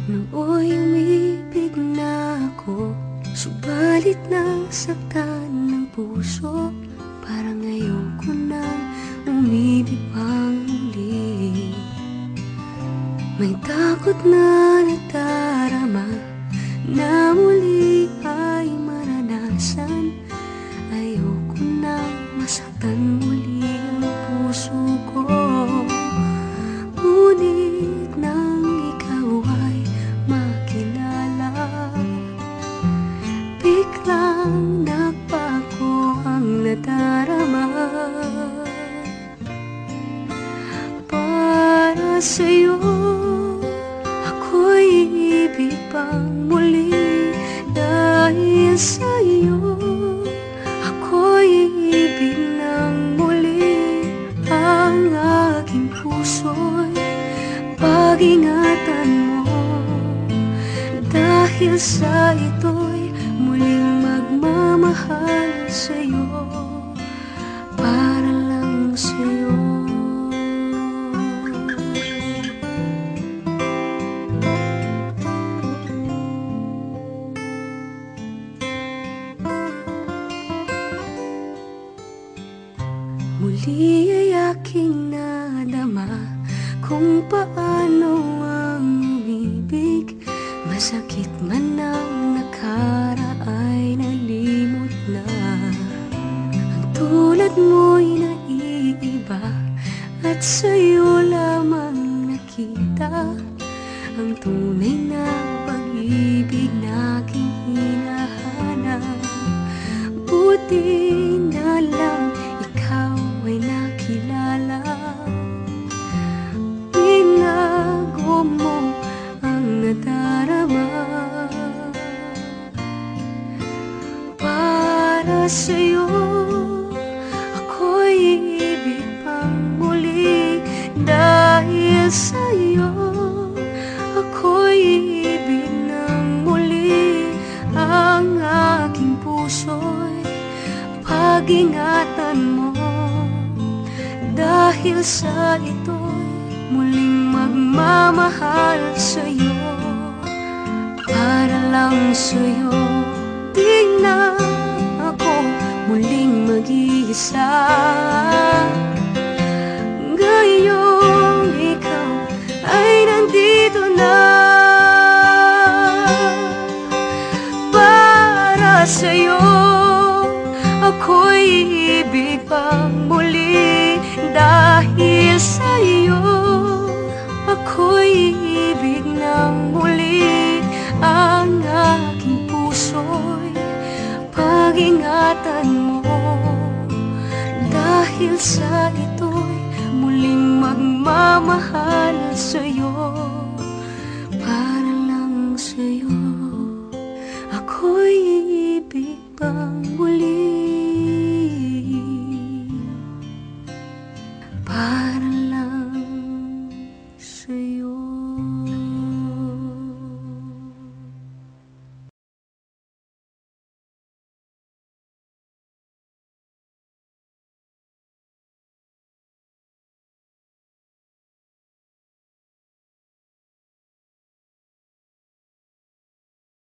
Nooy umibig na ako, subalit nasaktan ng puso. Parang ngayon ko nang umibig pang muli. May takot na nadarama na muli ay maranasan. Ayoko nang masaktan muli ang puso ko. Ngunit nang ikaw ay makilala, biglang nagbago ang nadarama. Para sa'yo ako'y ibig pang muli. Dahil sa'yo ako'y ibig ng muli. Ang aking puso'y pag-ingatan mo. Dahil sa ito'y muling magmamahal sa'yo, para lang sa'yo. Muli ay aking nadama kung paano ang umibig. Masakit man ang nakaraay, nalimot na. Ang tulad mo'y naiiba at sa'yo lamang nakita ang tunay na pag-ibig na aking hinahanap. Buti na lang ikaw ay nakilala. Binago mo ang nadarama. Para sa'yo ako'y ibig pang muli. Dahil sa'yo ako'y ibig ng muli. Ang aking puso'y pag-ingatan mo. Dahil sa ito'y muling magmamahal sa'yo, para lang sa'yo. Di na ako muling mag-iisa. Ngayong ikaw ay nandito na. Para sa'yo ako'y ibig pang muli. Dahil sa'yo ako'y ibig ng muli. Ang aking puso'y pag-ingatan mo. Dahil sa ito'y muling magmamahal sa'yo, para lang sa'yo. Ako'y ibig pang muli, para